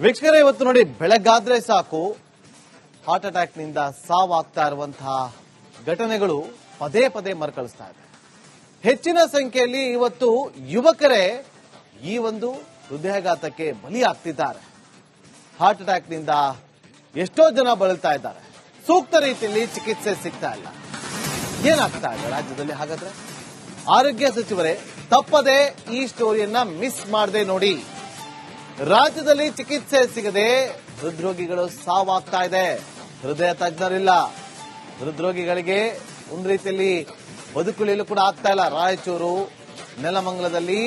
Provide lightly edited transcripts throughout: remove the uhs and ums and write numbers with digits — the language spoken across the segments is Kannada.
ವೀಕ್ಷಕರೇ, ಇವತ್ತು ನೋಡಿ ಬೆಳಗಾದ್ರೆ ಸಾಕು ಹಾರ್ಟ್ ಅಟ್ಯಾಕ್ ನಿಂದ ಸಾವಾಗ್ತಾ ಇರುವಂತಹ ಘಟನೆಗಳು ಪದೇ ಪದೇ ಮರುಕಳಿಸ್ತಾ ಇದೆ. ಹೆಚ್ಚಿನ ಸಂಖ್ಯೆಯಲ್ಲಿ ಇವತ್ತು ಯುವಕರೇ ಈ ಒಂದು ಹೃದಯಾಘಾತಕ್ಕೆ ಬಲಿಯಾಗ್ತಿದ್ದಾರೆ. ಹಾರ್ಟ್ ಅಟ್ಯಾಕ್ ನಿಂದ ಎಷ್ಟೋ ಜನ ಬಳಲ್ತಾ ಇದ್ದಾರೆ. ಸೂಕ್ತ ರೀತಿಯಲ್ಲಿ ಚಿಕಿತ್ಸೆ ಸಿಗ್ತಾ ಇಲ್ಲ. ಏನಾಗ್ತಾ ಇದೆ ರಾಜ್ಯದಲ್ಲಿ? ಹಾಗಾದ್ರೆ ಆರೋಗ್ಯ ಸಚಿವರೇ ತಪ್ಪದೆ ಈ ಸ್ಟೋರಿಯನ್ನ ಮಿಸ್ ಮಾಡದೆ ನೋಡಿ. ರಾಜ್ಯದಲ್ಲಿ ಚಿಕಿತ್ಸೆ ಸಿಗದೆ ಹೃದ್ರೋಗಿಗಳು ಸಾವಾಗ್ತಾ ಇದೆ. ಹೃದಯ ತಜ್ಞರಿಲ್ಲ. ಹೃದ್ರೋಗಿಗಳಿಗೆ ಒಂದು ರೀತಿಯಲ್ಲಿ ಬದುಕುಳಿಯಲು ಕೂಡ ಆಗ್ತಾ ಇಲ್ಲ. ರಾಯಚೂರು, ನೆಲಮಂಗಲದಲ್ಲಿ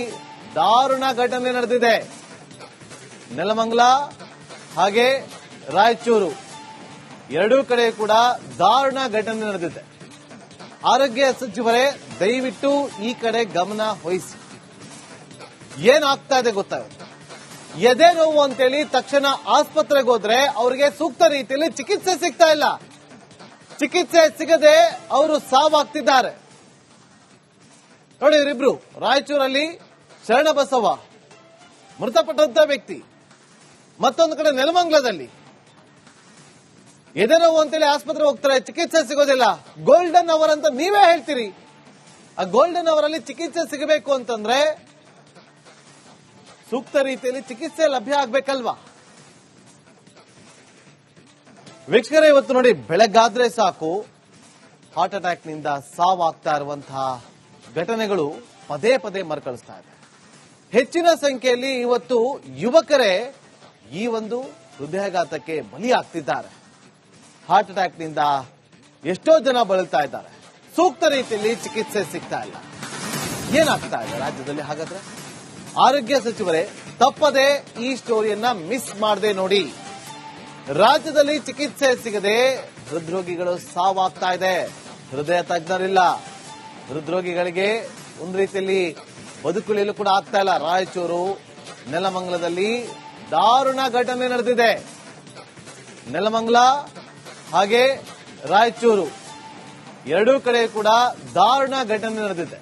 ದಾರುಣ ಘಟನೆ ನಡೆದಿದೆ. ನೆಲಮಂಗಲ ಹಾಗೆ ರಾಯಚೂರು ಎರಡೂ ಕಡೆ ಕೂಡ ದಾರುಣ ಘಟನೆ ನಡೆದಿದೆ. ಆರೋಗ್ಯ ಸಚಿವರೇ ದಯವಿಟ್ಟು ಈ ಕಡೆ ಗಮನ ವಹಿಸಿ. ಏನಾಗ್ತಾ ಇದೆ ಗೊತ್ತಾಗುತ್ತೆ. ಎದೆ ನೋವು ಅಂತೇಳಿ ತಕ್ಷಣ ಆಸ್ಪತ್ರೆಗೆ ಹೋದ್ರೆ ಅವರಿಗೆ ಸೂಕ್ತ ರೀತಿಯಲ್ಲಿ ಚಿಕಿತ್ಸೆ ಸಿಗ್ತಾ ಇಲ್ಲ. ಚಿಕಿತ್ಸೆ ಸಿಗದೆ ಅವರು ಸಾವಾಗ್ತಿದ್ದಾರೆ. ನೋಡಿ, ಇವರಿಬ್ರು ರಾಯಚೂರಲ್ಲಿ ಶರಣಬಸವ ಮೃತಪಟ್ಟಂತ ವ್ಯಕ್ತಿ, ಮತ್ತೊಂದು ಕಡೆ ನೆಲಮಂಗಲದಲ್ಲಿ ಎದೆ ನೋವು ಅಂತೇಳಿ ಆಸ್ಪತ್ರೆಗೆ ಹೋಗ್ತಾರೆ, ಚಿಕಿತ್ಸೆ ಸಿಗೋದಿಲ್ಲ. ಗೋಲ್ಡನ್ ಅವರ್ ಅಂತ ನೀವೇ ಹೇಳ್ತೀರಿ. ಆ ಗೋಲ್ಡನ್ ಅವರ್ ಅಲ್ಲಿ ಚಿಕಿತ್ಸೆ ಸಿಗಬೇಕು ಅಂತಂದ್ರೆ ಸೂಕ್ತ ರೀತಿಯಲ್ಲಿ ಚಿಕಿತ್ಸೆ ಲಭ್ಯ ಆಗ್ಬೇಕಲ್ವಾ? ವೀಕ್ಷಕರೇ, ಇವತ್ತು ನೋಡಿ ಬೆಳಗಾದ್ರೆ ಸಾಕು ಹಾರ್ಟ್ ಅಟ್ಯಾಕ್ ನಿಂದ ಸಾವಾಗ್ತಾ ಇರುವಂತಹ ಘಟನೆಗಳು ಪದೇ ಪದೇ ಮರುಕಳಿಸ್ತಾ ಇದೆ. ಹೆಚ್ಚಿನ ಸಂಖ್ಯೆಯಲ್ಲಿ ಇವತ್ತು ಯುವಕರೇ ಈ ಒಂದು ಹೃದಯಾಘಾತಕ್ಕೆ ಬಲಿಯಾಗ್ತಿದ್ದಾರೆ. ಹಾರ್ಟ್ ಅಟ್ಯಾಕ್ ನಿಂದ ಎಷ್ಟೋ ಜನ ಬಳಲ್ತಾ ಇದ್ದಾರೆ. ಸೂಕ್ತ ರೀತಿಯಲ್ಲಿ ಚಿಕಿತ್ಸೆ ಸಿಗ್ತಾ ಇಲ್ಲ. ಏನಾಗ್ತಾ ಇದೆ ರಾಜ್ಯದಲ್ಲಿ? ಹಾಗಾದ್ರೆ ಆರೋಗ್ಯ ಸಚಿವರೇ ತಪ್ಪದೆ ಈ ಸ್ಟೋರಿಯನ್ನ ಮಿಸ್ ಮಾಡದೆ ನೋಡಿ. ರಾಜ್ಯದಲ್ಲಿ ಚಿಕಿತ್ಸೆ ಸಿಗದೆ ಹೃದ್ರೋಗಿಗಳು ಸಾವಾಗ್ತಾ ಇದೆ. ಹೃದಯ ತಜ್ಞರಿಲ್ಲ. ಹೃದ್ರೋಗಿಗಳಿಗೆ ಒಂದು ರೀತಿಯಲ್ಲಿ ಬದುಕುಳಿಯಲು ಕೂಡ ಆಗ್ತಾ ಇಲ್ಲ. ರಾಯಚೂರು, ನೆಲಮಂಗಲದಲ್ಲಿ ದಾರುಣ ಘಟನೆ ನಡೆದಿದೆ. ನೆಲಮಂಗಲ ಹಾಗೆ ರಾಯಚೂರು ಎರಡೂ ಕಡೆ ಕೂಡ ದಾರುಣ ಘಟನೆ ನಡೆದಿದೆ.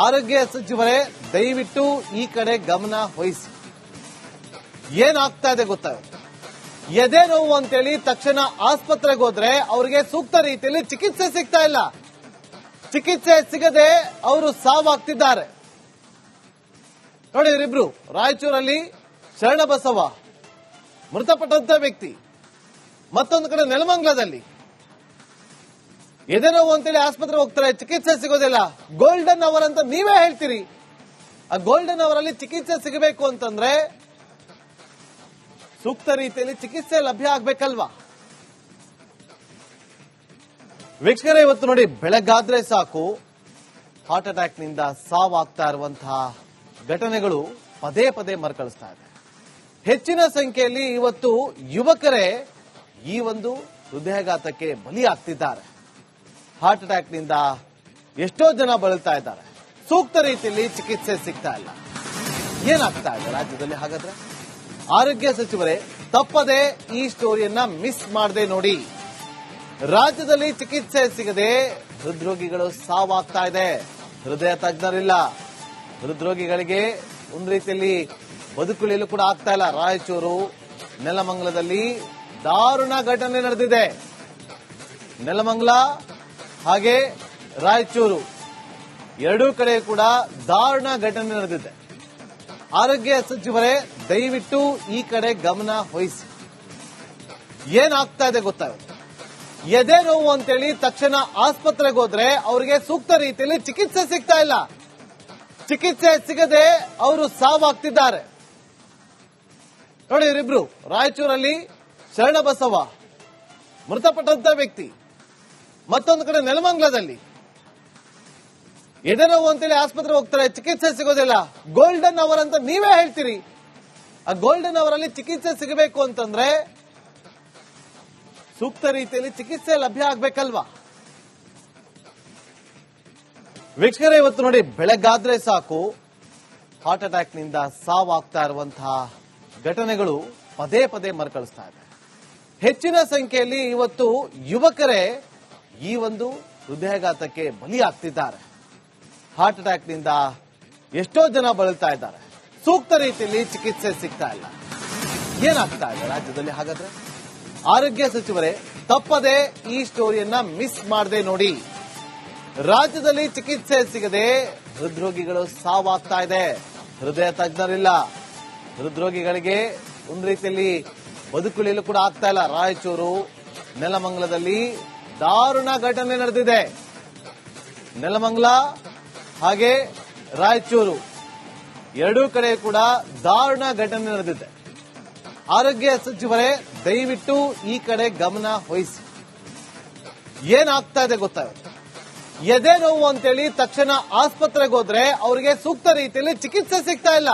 ಆರೋಗ್ಯ ಸಚಿವರೇ ದಯವಿಟ್ಟು ಈ ಕಡೆ ಗಮನ ವಹಿಸಿ. ಏನಾಗ್ತಾ ಇದೆ ಗೊತ್ತಾಗುತ್ತೆ. ಎದೆ ನೋವು ಅಂತೇಳಿ ತಕ್ಷಣ ಆಸ್ಪತ್ರೆಗೆ ಹೋದ್ರೆ ಅವರಿಗೆ ಸೂಕ್ತ ರೀತಿಯಲ್ಲಿ ಚಿಕಿತ್ಸೆ ಸಿಗ್ತಾ ಇಲ್ಲ. ಚಿಕಿತ್ಸೆ ಸಿಗದೆ ಅವರು ಸಾವಾಗ್ತಿದ್ದಾರೆ. ನೋಡಿ, ಇವರಿಬ್ರು ರಾಯಚೂರಲ್ಲಿ ಶರಣಬಸವ ಮೃತಪಟ್ಟಂತ ವ್ಯಕ್ತಿ, ಮತ್ತೊಂದು ಕಡೆ ನೆಲಮಂಗಲದಲ್ಲಿ ಎದೆ ನೋವು ಅಂತೇಳಿ ಆಸ್ಪತ್ರೆಗೆ ಹೋಗ್ತಾರೆ, ಚಿಕಿತ್ಸೆ ಸಿಗೋದಿಲ್ಲ. ಗೋಲ್ಡನ್ ಅವರ್ ಅಂತ ನೀವೇ ಹೇಳ್ತೀರಿ. ಆ ಗೋಲ್ಡನ್ ಅವರ್ ಅಲ್ಲಿ ಚಿಕಿತ್ಸೆ ಸಿಗಬೇಕು ಅಂತಂದ್ರೆ ಸೂಕ್ತ ರೀತಿಯಲ್ಲಿ ಚಿಕಿತ್ಸೆ ಲಭ್ಯ ಆಗ್ಬೇಕಲ್ವಾ? ವೀಕ್ಷಕರೇ, ಇವತ್ತು ನೋಡಿ ಬೆಳಗಾದ್ರೆ ಸಾಕು ಹಾರ್ಟ್ ಅಟ್ಯಾಕ್ ನಿಂದ ಸಾವಾಗ್ತಾ ಇರುವಂತಹ ಘಟನೆಗಳು ಪದೇ ಪದೇ ಮರುಕಳಿಸ್ತಾ ಇದೆ. ಹೆಚ್ಚಿನ ಸಂಖ್ಯೆಯಲ್ಲಿ ಇವತ್ತು ಯುವಕರೇ ಈ ಒಂದು ಹೃದಯಾಘಾತಕ್ಕೆ ಬಲಿಯಾಗ್ತಿದ್ದಾರೆ. ಹಾರ್ಟ್ ಅಟ್ಯಾಕ್ ನಿಂದ ಎಷ್ಟೋ ಜನ ಬಳಲ್ತಾ ಇದ್ದಾರೆ. ಸೂಕ್ತ ರೀತಿಯಲ್ಲಿ ಚಿಕಿತ್ಸೆ ಸಿಗ್ತಾ ಇಲ್ಲ. ಏನಾಗ್ತಾ ಇದೆ ರಾಜ್ಯದಲ್ಲಿ? ಹಾಗಾದ್ರೆ ಆರೋಗ್ಯ ಸಚಿವರೇ ತಪ್ಪದೆ ಈ ಸ್ಟೋರಿಯನ್ನ ಮಿಸ್ ಮಾಡದೆ ನೋಡಿ. ರಾಜ್ಯದಲ್ಲಿ ಚಿಕಿತ್ಸೆ ಸಿಗದೆ ಹೃದ್ರೋಗಿಗಳು ಸಾವಾಗ್ತಾ ಇದೆ. ಹೃದಯ ತಜ್ಞರಿಲ್ಲ. ಹೃದ್ರೋಗಿಗಳಿಗೆ ಒಂದು ರೀತಿಯಲ್ಲಿ ಬದುಕುಳಿಯಲು ಕೂಡ ಆಗ್ತಾ ಇಲ್ಲ. ರಾಯಚೂರು, ನೆಲಮಂಗಲದಲ್ಲಿ ದಾರುಣ ಘಟನೆ ನಡೆದಿದೆ. ನೆಲಮಂಗಲ ಹಾಗೆ ರಾಯಚೂರು ಎರಡೂ ಕಡೆ ಕೂಡ ದಾರುಣ ಘಟನೆ ನಡೆದಿದೆ. ಆರೋಗ್ಯ ಸಚಿವರೇ ದಯವಿಟ್ಟು ಈ ಕಡೆ ಗಮನ ವಹಿಸಿ. ಏನಾಗ್ತಾ ಇದೆ ಗೊತ್ತಾಗುತ್ತೆ. ಎದೆ ನೋವು ಅಂತೇಳಿ ತಕ್ಷಣ ಆಸ್ಪತ್ರೆಗೆ ಹೋದ್ರೆ ಅವರಿಗೆ ಸೂಕ್ತ ರೀತಿಯಲ್ಲಿ ಚಿಕಿತ್ಸೆ ಸಿಗ್ತಾ ಇಲ್ಲ. ಚಿಕಿತ್ಸೆ ಸಿಗದೆ ಅವರು ಸಾವಾಗ್ತಿದ್ದಾರೆ. ನೋಡಿ, ಇವರಿಬ್ರು ರಾಯಚೂರಲ್ಲಿ ಶರಣಬಸವ ಮೃತಪಟ್ಟಂತ ವ್ಯಕ್ತಿ, ಮತ್ತೊಂದು ಕಡೆ ನೆಲಮಂಗಲದಲ್ಲಿ ಎದೆ ನೋವು ಅಂತೇಳಿ ಆಸ್ಪತ್ರೆಗೆ ಹೋಗ್ತಾರೆ, ಚಿಕಿತ್ಸೆ ಸಿಗೋದಿಲ್ಲ. ಗೋಲ್ಡನ್ ಅವರ್ ಅಂತ ನೀವೇ ಹೇಳ್ತೀರಿ. ಆ ಗೋಲ್ಡನ್ ಅವರ್ ಅಲ್ಲಿ ಚಿಕಿತ್ಸೆ ಸಿಗಬೇಕು ಅಂತಂದ್ರೆ ಸೂಕ್ತ ರೀತಿಯಲ್ಲಿ ಚಿಕಿತ್ಸೆ ಲಭ್ಯ ಆಗ್ಬೇಕಲ್ವಾ? ವೀಕ್ಷಕರೇ, ಇವತ್ತು ನೋಡಿ ಬೆಳಗಾದ್ರೆ ಸಾಕು ಹಾರ್ಟ್ ಅಟ್ಯಾಕ್ ನಿಂದ ಸಾವಾಗ್ತಾ ಇರುವಂತಹ ಘಟನೆಗಳು ಪದೇ ಪದೇ ಮರುಕಳಿಸ್ತಾ ಇದೆ. ಹೆಚ್ಚಿನ ಸಂಖ್ಯೆಯಲ್ಲಿ ಇವತ್ತು ಯುವಕರೇ ಈ ಒಂದು ಹೃದಯಾಘಾತಕ್ಕೆ ಬಲಿಯಾಗ್ತಿದ್ದಾರೆ. ಹಾರ್ಟ್ ಅಟ್ಯಾಕ್ ನಿಂದ ಎಷ್ಟೋ ಜನ ಬಳಲ್ತಾ ಇದ್ದಾರೆ. ಸೂಕ್ತ ರೀತಿಯಲ್ಲಿ ಚಿಕಿತ್ಸೆ ಸಿಗ್ತಾ ಇಲ್ಲ. ಏನಾಗ್ತಾ ಇದೆ ರಾಜ್ಯದಲ್ಲಿ? ಹಾಗಾದ್ರೆ ಆರೋಗ್ಯ ಸಚಿವರೇ ತಪ್ಪದೆ ಈ ಸ್ಟೋರಿಯನ್ನ ಮಿಸ್ ಮಾಡದೆ ನೋಡಿ. ರಾಜ್ಯದಲ್ಲಿ ಚಿಕಿತ್ಸೆ ಸಿಗದೆ ಹೃದ್ರೋಗಿಗಳು ಸಾವಾಗ್ತಾ ಇದೆ. ಹೃದಯ ತಜ್ಞರಿಲ್ಲ, ಹೃದ್ರೋಗಿಗಳಿಗೆ ಒಂದು ರೀತಿಯಲ್ಲಿ ಬದುಕುಳಿಯಲು ಕೂಡ ಆಗ್ತಾ ಇಲ್ಲ. ರಾಯಚೂರು, ನೆಲಮಂಗಲದಲ್ಲಿ ದಾರುಣ ಘಟನೆ ನಡೆದಿದೆ. ನೆಲಮಂಗಲ ಹಾಗೆ ರಾಯಚೂರು ಎರಡೂ ಕಡೆ ಕೂಡ ದಾರುಣ ಘಟನೆ ನಡೆದಿದೆ. ಆರೋಗ್ಯ ಸಚಿವರೇ ದಯವಿಟ್ಟು ಈ ಕಡೆ ಗಮನ ವಹಿಸಿ. ಏನಾಗ್ತಾ ಇದೆ ಗೊತ್ತಾಗುತ್ತೆ. ಎದೆ ನೋವು ಅಂತೇಳಿ ತಕ್ಷಣ ಆಸ್ಪತ್ರೆಗೆ ಹೋದ್ರೆ ಅವರಿಗೆ ಸೂಕ್ತ ರೀತಿಯಲ್ಲಿ ಚಿಕಿತ್ಸೆ ಸಿಗ್ತಾ ಇಲ್ಲ.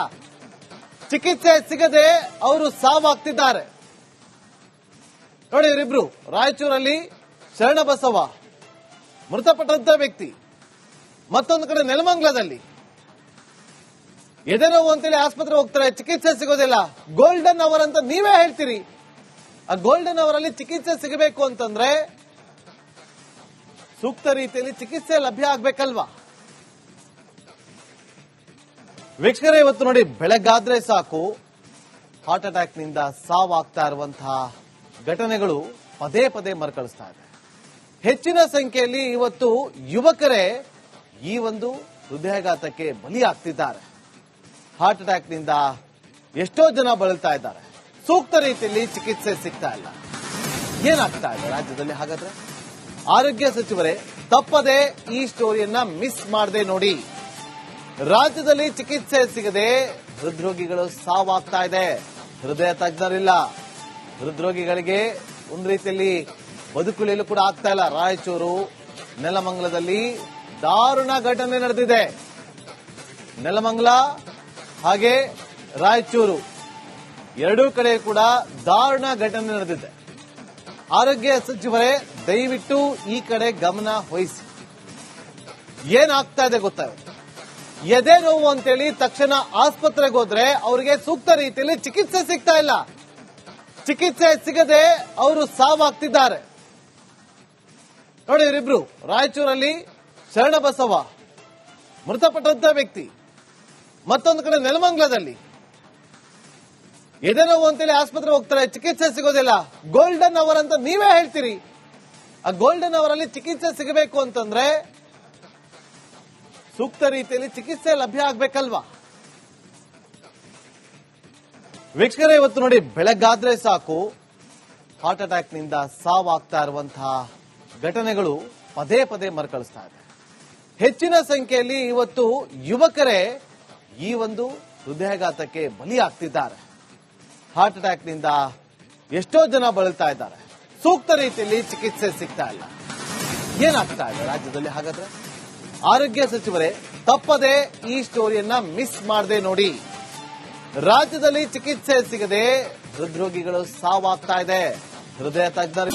ಚಿಕಿತ್ಸೆ ಸಿಗದೆ ಅವರು ಸಾವಾಗ್ತಿದ್ದಾರೆ. ನೋಡಿ, ಇವರಿಬ್ರು ರಾಯಚೂರಲ್ಲಿ ಶರಣಬಸವ ಮೃತಪಟ್ಟಂತ ವ್ಯಕ್ತಿ, ಮತ್ತೊಂದು ಕಡೆ ನೆಲಮಂಗಲದಲ್ಲಿ ಎದೆ ನೋವು ಅಂತೇಳಿ ಆಸ್ಪತ್ರೆ ಹೋಗ್ತಾರೆ, ಚಿಕಿತ್ಸೆ ಸಿಗೋದಿಲ್ಲ. ಗೋಲ್ಡನ್ ಅವರ್ ಅಂತ ನೀವೇ ಹೇಳ್ತೀರಿ. ಆ ಗೋಲ್ಡನ್ ಅವರ್ ಅಲ್ಲಿ ಚಿಕಿತ್ಸೆ ಸಿಗಬೇಕು ಅಂತಂದ್ರೆ ಸೂಕ್ತ ರೀತಿಯಲ್ಲಿ ಚಿಕಿತ್ಸೆ ಲಭ್ಯ ಆಗ್ಬೇಕಲ್ವಾ? ವೀಕ್ಷಕರೇ, ಇವತ್ತು ನೋಡಿ ಬೆಳಗಾದ್ರೆ ಸಾಕು ಹಾರ್ಟ್ ಅಟ್ಯಾಕ್ ನಿಂದ ಸಾವಾಗ್ತಾ ಇರುವಂತಹ ಘಟನೆಗಳು ಪದೇ ಪದೇ ಮರುಕಳಿಸ್ತಾ ಇದೆ. ಹೆಚ್ಚಿನ ಸಂಖ್ಯೆಯಲ್ಲಿ ಇವತ್ತು ಯುವಕರೇ ಈ ಒಂದು ಹೃದಯಾಘಾತಕ್ಕೆ ಬಲಿಯಾಗ್ತಿದ್ದಾರೆ. ಹಾರ್ಟ್ ಅಟ್ಯಾಕ್ ನಿಂದ ಎಷ್ಟೋ ಜನ ಬಳಲ್ತಾ ಇದ್ದಾರೆ. ಸೂಕ್ತ ರೀತಿಯಲ್ಲಿ ಚಿಕಿತ್ಸೆ ಸಿಗ್ತಾ ಇಲ್ಲ. ಏನಾಗ್ತಾ ಇದೆ ರಾಜ್ಯದಲ್ಲಿ? ಹಾಗಾದ್ರೆ ಆರೋಗ್ಯ ಸಚಿವರೇ ತಪ್ಪದೆ ಈ ಸ್ಟೋರಿಯನ್ನ ಮಿಸ್ ಮಾಡದೆ ನೋಡಿ. ರಾಜ್ಯದಲ್ಲಿ ಚಿಕಿತ್ಸೆ ಸಿಗದೆ ಹೃದ್ರೋಗಿಗಳು ಸಾವಾಗ್ತಾ ಇದೆ. ಹೃದಯ ತಜ್ಞರಿಲ್ಲ, ಹೃದ್ರೋಗಿಗಳಿಗೆ ಒಂದು ರೀತಿಯಲ್ಲಿ ಬದುಕುಳಿಯಲು ಕೂಡ ಆಗ್ತಾ ಇಲ್ಲ. ರಾಯಚೂರು, ನೆಲಮಂಗಲದಲ್ಲಿ ದಾರುಣ ಘಟನೆ ನಡೆದಿದೆ. ನೆಲಮಂಗಲ ಹಾಗೆ ರಾಯಚೂರು ಎರಡೂ ಕಡೆ ಕೂಡ ದಾರುಣ ಘಟನೆ ನಡೆದಿದೆ. ಆರೋಗ್ಯ ಸಚಿವರೇ ದಯವಿಟ್ಟು ಈ ಕಡೆ ಗಮನ ವಹಿಸಿ. ಏನಾಗ್ತಾ ಇದೆ ಗೊತ್ತಾಗುತ್ತೆ. ಎದೆ ನೋವು ಅಂತೇಳಿ ತಕ್ಷಣ ಆಸ್ಪತ್ರೆಗೆ ಹೋದ್ರೆ ಅವರಿಗೆ ಸೂಕ್ತ ರೀತಿಯಲ್ಲಿ ಚಿಕಿತ್ಸೆ ಸಿಗ್ತಾ ಇಲ್ಲ. ಚಿಕಿತ್ಸೆ ಸಿಗದೆ ಅವರು ಸಾವಾಗ್ತಿದ್ದಾರೆ. ನೋಡಿ, ಇವರಿಬ್ರು ರಾಯಚೂರಲ್ಲಿ ಶರಣಬಸವ ಮೃತಪಟ್ಟಂತ ವ್ಯಕ್ತಿ, ಮತ್ತೊಂದು ಕಡೆ ನೆಲಮಂಗಲದಲ್ಲಿ ಎದೆ ನೋವು ಅಂತೇಳಿ ಆಸ್ಪತ್ರೆ ಹೋಗ್ತಾರೆ, ಚಿಕಿತ್ಸೆ ಸಿಗೋದಿಲ್ಲ. ಗೋಲ್ಡನ್ ಅವರ್ ಅಂತ ನೀವೇ ಹೇಳ್ತೀರಿ. ಆ ಗೋಲ್ಡನ್ ಅವರ್ ಅಲ್ಲಿ ಚಿಕಿತ್ಸೆ ಸಿಗಬೇಕು ಅಂತಂದ್ರೆ ಸೂಕ್ತ ರೀತಿಯಲ್ಲಿ ಚಿಕಿತ್ಸೆ ಲಭ್ಯ ಆಗ್ಬೇಕಲ್ವಾ? ವೀಕ್ಷಕರೇ, ಇವತ್ತು ನೋಡಿ ಬೆಳಗಾದ್ರೆ ಸಾಕು ಹಾರ್ಟ್ ಅಟ್ಯಾಕ್ ನಿಂದ ಸಾವಾಗ್ತಾ ಇರುವಂತಹ ಘಟನೆಗಳು ಪದೇ ಪದೇ ಮರುಕಳಿಸ್ತಾ ಇದೆ. ಹೆಚ್ಚಿನ ಸಂಖ್ಯೆಯಲ್ಲಿ ಇವತ್ತು ಯುವಕರೇ ಈ ಒಂದು ಹೃದಯಾಘಾತಕ್ಕೆ ಬಲಿಯಾಗ್ತಿದ್ದಾರೆ. ಹಾರ್ಟ್ ಅಟ್ಯಾಕ್ ನಿಂದ ಎಷ್ಟೋ ಜನ ಬಳಲ್ತಾ ಇದ್ದಾರೆ. ಸೂಕ್ತ ರೀತಿಯಲ್ಲಿ ಚಿಕಿತ್ಸೆ ಸಿಗ್ತಾ ಇಲ್ಲ. ಏನಾಗ್ತಾ ಇದೆ ರಾಜ್ಯದಲ್ಲಿ? ಹಾಗಾದ್ರೆ ಆರೋಗ್ಯ ಸಚಿವರೇ ತಪ್ಪದೆ ಈ ಸ್ಟೋರಿಯನ್ನ ಮಿಸ್ ಮಾಡದೆ ನೋಡಿ. ರಾಜ್ಯದಲ್ಲಿ ಚಿಕಿತ್ಸೆ ಸಿಗದೆ ಹೃದ್ರೋಗಿಗಳು ಸಾವಾಗ್ತಾ ಇದೆ. ಹೃದಯ ತಜ್ಞರು